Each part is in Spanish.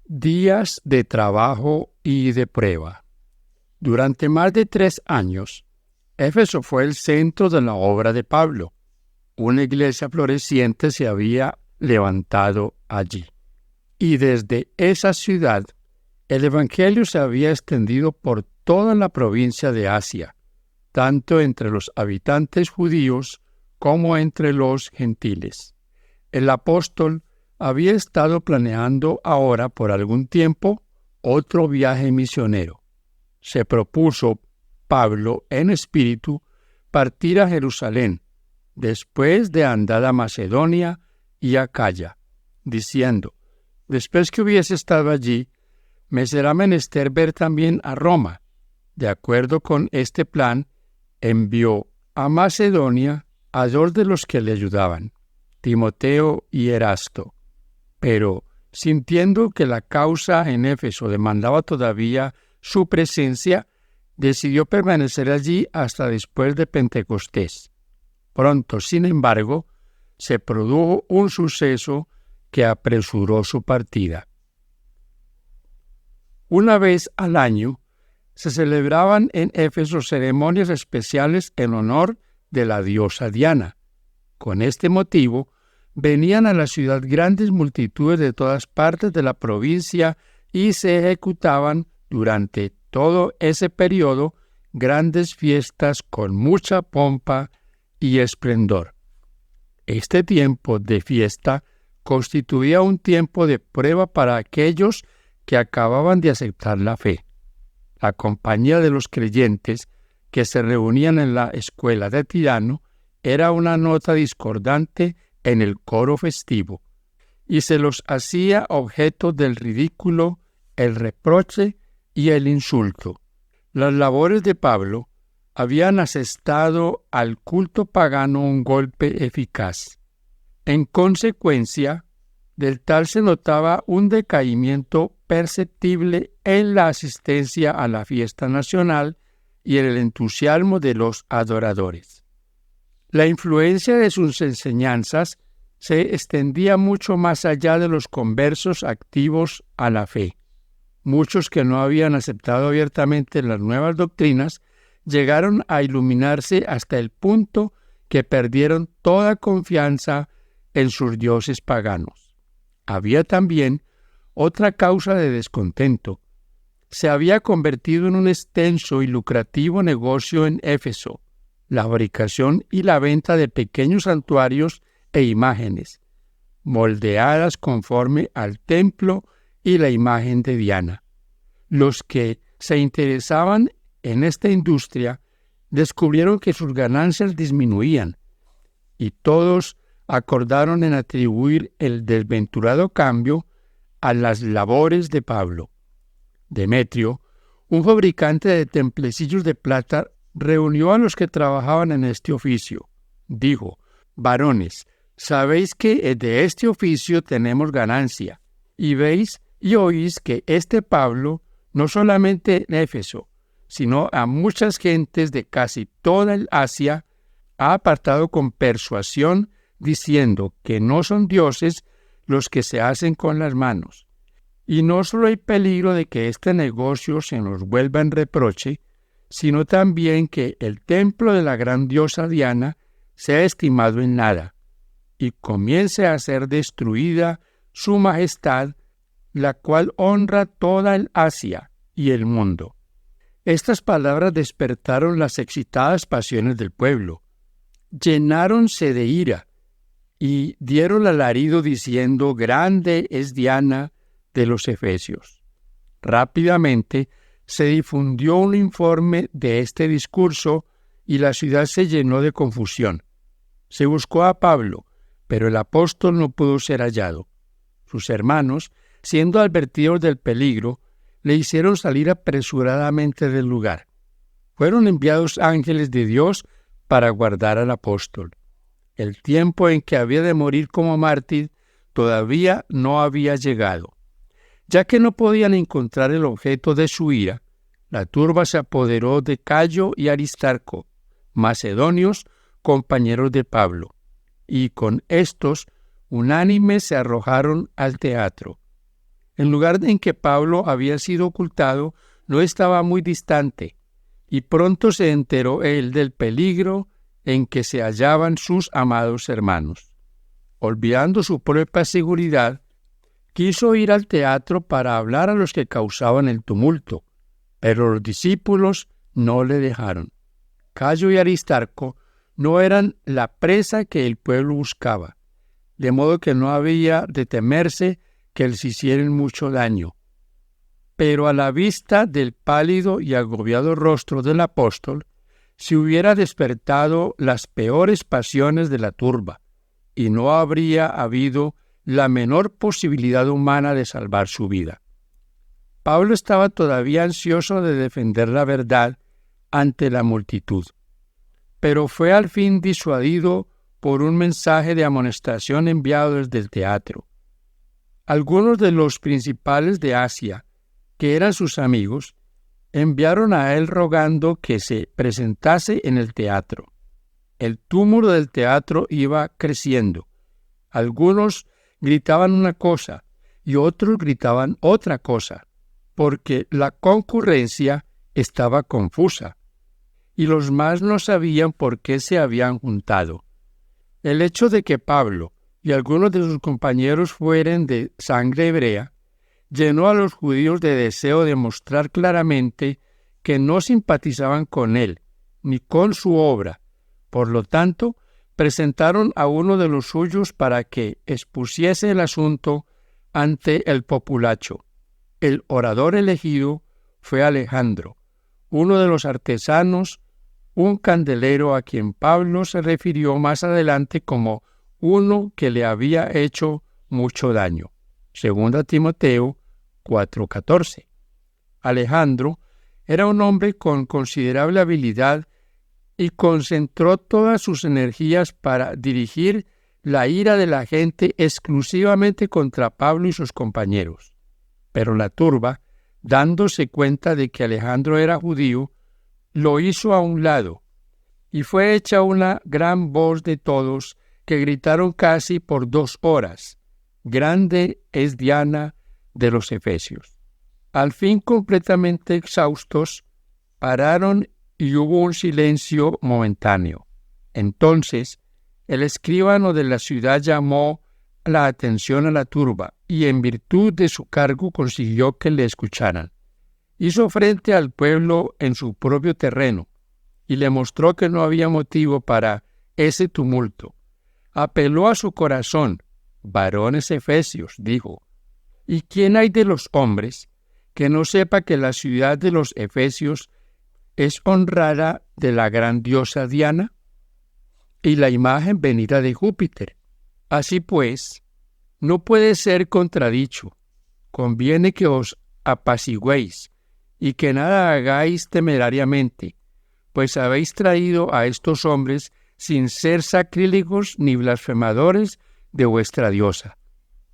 Días de trabajo y de prueba. Durante más de 3 años, Éfeso fue el centro de la obra de Pablo. Una iglesia floreciente se había levantado allí. Y desde esa ciudad, el evangelio se había extendido por toda la provincia de Asia, tanto entre los habitantes judíos como entre los gentiles. El apóstol había estado planeando ahora por algún tiempo otro viaje misionero. Se propuso Pablo en espíritu partir a Jerusalén, después de andar a Macedonia y a Acaya, diciendo: después que hubiese estado allí, me será menester ver también a Roma. De acuerdo con este plan, envió a Macedonia a 2 de los que le ayudaban, Timoteo y Erasto. Pero, sintiendo que la causa en Éfeso demandaba todavía su presencia, decidió permanecer allí hasta después de Pentecostés. Pronto, sin embargo, se produjo un suceso que apresuró su partida. Una vez al año, se celebraban en Éfeso ceremonias especiales en honor de la diosa Diana. Con este motivo, venían a la ciudad grandes multitudes de todas partes de la provincia y se ejecutaban durante todo ese periodo grandes fiestas con mucha pompa y esplendor. Este tiempo de fiesta constituía un tiempo de prueba para aquellos que acababan de aceptar la fe. La compañía de los creyentes que se reunían en la escuela de Tirano era una nota discordante en el coro festivo, y se los hacía objeto del ridículo, el reproche y el insulto. Las labores de Pablo habían asestado al culto pagano un golpe eficaz. En consecuencia, del tal se notaba un decaimiento perceptible en la asistencia a la fiesta nacional y en el entusiasmo de los adoradores. La influencia de sus enseñanzas se extendía mucho más allá de los conversos activos a la fe. Muchos que no habían aceptado abiertamente las nuevas doctrinas llegaron a iluminarse hasta el punto que perdieron toda confianza en sus dioses paganos. Había también otra causa de descontento. Se había convertido en un extenso y lucrativo negocio en Éfeso la fabricación y la venta de pequeños santuarios e imágenes, moldeadas conforme al templo y la imagen de Diana. Los que se interesaban en esta industria descubrieron que sus ganancias disminuían, y todos acordaron en atribuir el desventurado cambio a las labores de Pablo. Demetrio, un fabricante de templecillos de plata, reunió a los que trabajaban en este oficio. Dijo: varones, sabéis que de este oficio tenemos ganancia, y veis y oís que este Pablo, no solamente en Éfeso, sino a muchas gentes de casi toda el Asia, ha apartado con persuasión, diciendo que no son dioses los que se hacen con las manos. Y no solo hay peligro de que este negocio se nos vuelva en reproche, sino también que el templo de la gran diosa Diana sea estimado en nada, y comience a ser destruida su majestad, la cual honra toda el Asia y el mundo. Estas palabras despertaron las excitadas pasiones del pueblo. Llenáronse de ira, y dieron alarido diciendo: grande es Diana de los Efesios. Rápidamente se difundió un informe de este discurso y la ciudad se llenó de confusión. Se buscó a Pablo, pero el apóstol no pudo ser hallado. Sus hermanos, siendo advertidos del peligro, le hicieron salir apresuradamente del lugar. Fueron enviados ángeles de Dios para guardar al apóstol. El tiempo en que había de morir como mártir todavía no había llegado. Ya que no podían encontrar el objeto de su ira, la turba se apoderó de Gayo y Aristarco, macedonios, compañeros de Pablo, y con estos unánimes se arrojaron al teatro. El lugar en que Pablo había sido ocultado no estaba muy distante, y pronto se enteró él del peligro en que se hallaban sus amados hermanos. Olvidando su propia seguridad, quiso ir al teatro para hablar a los que causaban el tumulto, pero los discípulos no le dejaron. Gayo y Aristarco no eran la presa que el pueblo buscaba, de modo que no había de temerse que les hicieran mucho daño. Pero a la vista del pálido y agobiado rostro del apóstol, se hubiera despertado las peores pasiones de la turba, y no habría habido la menor posibilidad humana de salvar su vida. Pablo estaba todavía ansioso de defender la verdad ante la multitud, pero fue al fin disuadido por un mensaje de amonestación enviado desde el teatro. Algunos de los principales de Asia, que eran sus amigos, enviaron a él rogando que se presentase en el teatro. El tumulto del teatro iba creciendo. Algunos gritaban una cosa y otros gritaban otra cosa, porque la concurrencia estaba confusa, y los más no sabían por qué se habían juntado. El hecho de que Pablo y algunos de sus compañeros fueran de sangre hebrea llenó a los judíos de deseo de mostrar claramente que no simpatizaban con él ni con su obra. Por lo tanto, presentaron a uno de los suyos para que expusiese el asunto ante el populacho. El orador elegido fue Alejandro, uno de los artesanos, un candelero a quien Pablo se refirió más adelante como uno que le había hecho mucho daño. 2 Timoteo 4:14. Alejandro era un hombre con considerable habilidad y concentró todas sus energías para dirigir la ira de la gente exclusivamente contra Pablo y sus compañeros. Pero la turba, dándose cuenta de que Alejandro era judío, lo hizo a un lado, y fue hecha una gran voz de todos, que gritaron casi por 2 horas: «Grande es Diana de los Efesios». Al fin, completamente exhaustos, pararon y hubo un silencio momentáneo. Entonces, el escribano de la ciudad llamó la atención a la turba y en virtud de su cargo consiguió que le escucharan. Hizo frente al pueblo en su propio terreno y le mostró que no había motivo para ese tumulto. Apeló a su corazón. «Varones efesios», dijo, «¿y quién hay de los hombres que no sepa que la ciudad de los efesios es honrada de la gran diosa Diana y la imagen venida de Júpiter? Así pues, no puede ser contradicho. Conviene que os apaciguéis y que nada hagáis temerariamente, pues habéis traído a estos hombres sin ser sacrílegos ni blasfemadores de vuestra diosa,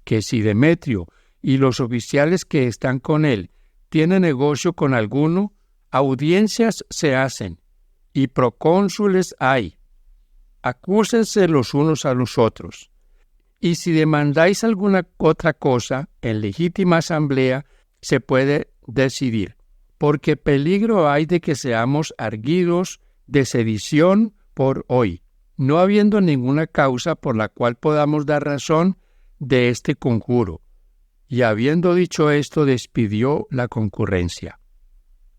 que si Demetrio y los oficiales que están con él tienen negocio con alguno, audiencias se hacen y procónsules hay. Acúsense los unos a los otros. Y si demandáis alguna otra cosa, en legítima asamblea se puede decidir, porque peligro hay de que seamos arguidos de sedición por hoy, no habiendo ninguna causa por la cual podamos dar razón de este conjuro. Y habiendo dicho esto, despidió la concurrencia.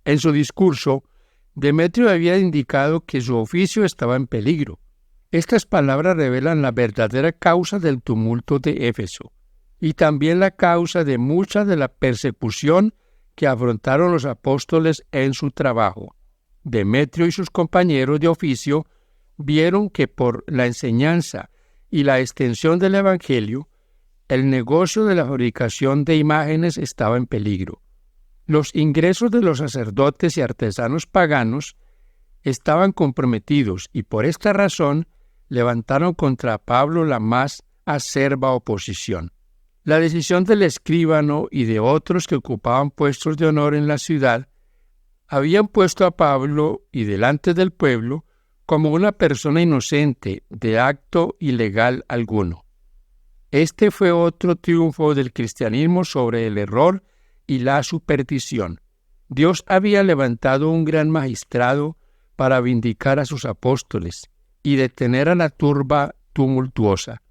En su discurso, Demetrio había indicado que su oficio estaba en peligro. Estas palabras revelan la verdadera causa del tumulto de Éfeso, y también la causa de mucha de la persecución que afrontaron los apóstoles en su trabajo. Demetrio y sus compañeros de oficio vieron que por la enseñanza y la extensión del Evangelio, el negocio de la fabricación de imágenes estaba en peligro. Los ingresos de los sacerdotes y artesanos paganos estaban comprometidos y por esta razón levantaron contra Pablo la más acerba oposición. La decisión del escribano y de otros que ocupaban puestos de honor en la ciudad habían puesto a Pablo y delante del pueblo como una persona inocente de acto ilegal alguno. Este fue otro triunfo del cristianismo sobre el error y la superstición. Dios había levantado un gran magistrado para vindicar a sus apóstoles y detener a la turba tumultuosa.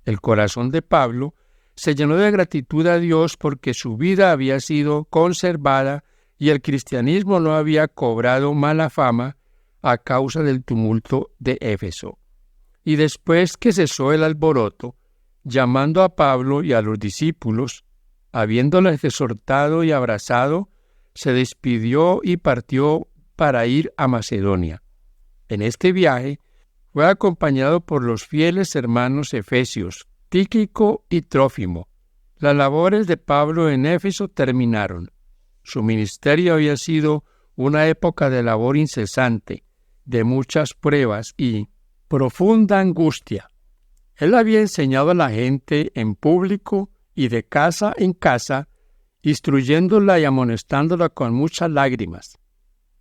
El corazón de Pablo se llenó de gratitud a Dios porque su vida había sido conservada y el cristianismo no había cobrado mala fama a causa del tumulto de Éfeso. Y después que cesó el alboroto, llamando a Pablo y a los discípulos, habiéndoles exhortado y abrazado, se despidió y partió para ir a Macedonia. En este viaje fue acompañado por los fieles hermanos efesios, Tíquico y Trófimo. Las labores de Pablo en Éfeso terminaron. Su ministerio había sido una época de labor incesante, de muchas pruebas y profunda angustia. Él había enseñado a la gente en público y de casa en casa, instruyéndola y amonestándola con muchas lágrimas.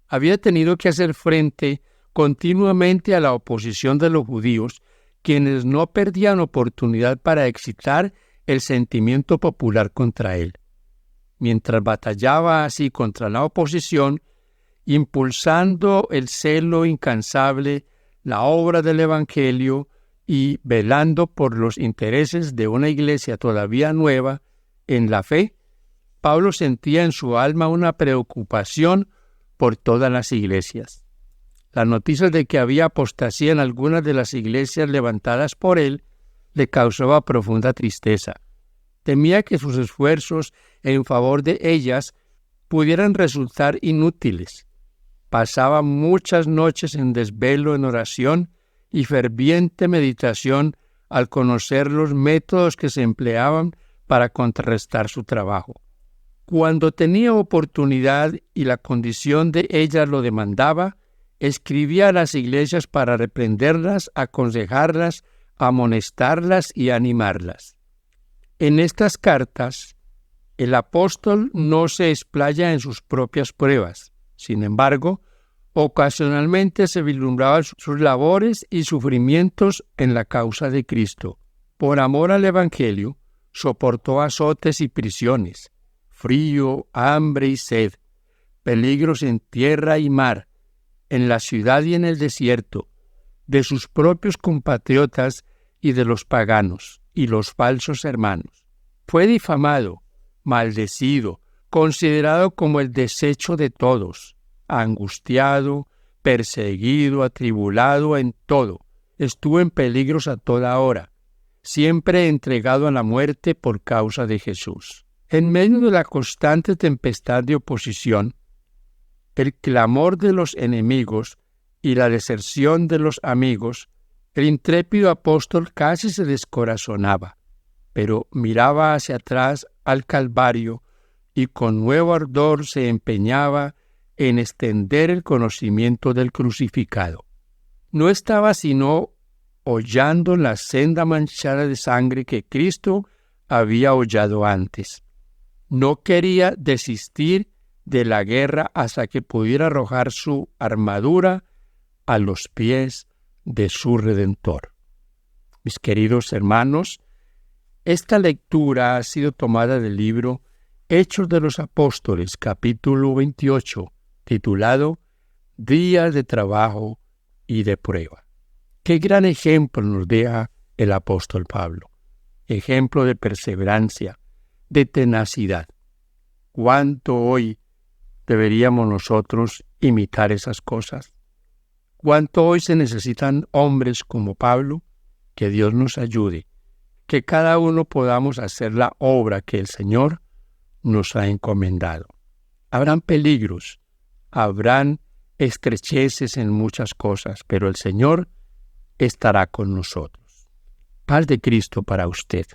Había tenido que hacer frente continuamente a la oposición de los judíos, quienes no perdían oportunidad para excitar el sentimiento popular contra él. Mientras batallaba así contra la oposición, impulsando el celo incansable, la obra del Evangelio y velando por los intereses de una iglesia todavía nueva en la fe, Pablo sentía en su alma una preocupación por todas las iglesias. La noticia de que había apostasía en algunas de las iglesias levantadas por él le causaba profunda tristeza. Temía que sus esfuerzos en favor de ellas pudieran resultar inútiles. Pasaba muchas noches en desvelo en oración y ferviente meditación al conocer los métodos que se empleaban para contrarrestar su trabajo. Cuando tenía oportunidad y la condición de ellas lo demandaba, escribía a las iglesias para reprenderlas, aconsejarlas, amonestarlas y animarlas. En estas cartas, el apóstol no se explaya en sus propias pruebas. Sin embargo, ocasionalmente se vislumbraban sus labores y sufrimientos en la causa de Cristo. Por amor al Evangelio, soportó azotes y prisiones, frío, hambre y sed, peligros en tierra y mar, en la ciudad y en el desierto, de sus propios compatriotas y de los paganos y los falsos hermanos. Fue difamado, maldecido, considerado como el desecho de todos, angustiado, perseguido, atribulado en todo. Estuvo en peligros a toda hora, siempre entregado a la muerte por causa de Jesús. En medio de la constante tempestad de oposición, el clamor de los enemigos y la deserción de los amigos, el intrépido apóstol casi se descorazonaba, pero miraba hacia atrás al Calvario y con nuevo ardor se empeñaba en extender el conocimiento del crucificado. No estaba sino hollando la senda manchada de sangre que Cristo había hollado antes. No quería desistir de la guerra hasta que pudiera arrojar su armadura a los pies de su Redentor. Mis queridos hermanos, esta lectura ha sido tomada del libro Hechos de los Apóstoles, capítulo 28, titulado Días de trabajo y de prueba. Qué gran ejemplo nos deja el apóstol Pablo. Ejemplo de perseverancia, de tenacidad. ¿Cuánto hoy deberíamos nosotros imitar esas cosas? ¿Cuánto hoy se necesitan hombres como Pablo? Que Dios nos ayude, que cada uno podamos hacer la obra que el Señor nos ha encomendado. Habrán peligros, habrán estrecheces en muchas cosas, pero el Señor estará con nosotros. Paz de Cristo para usted.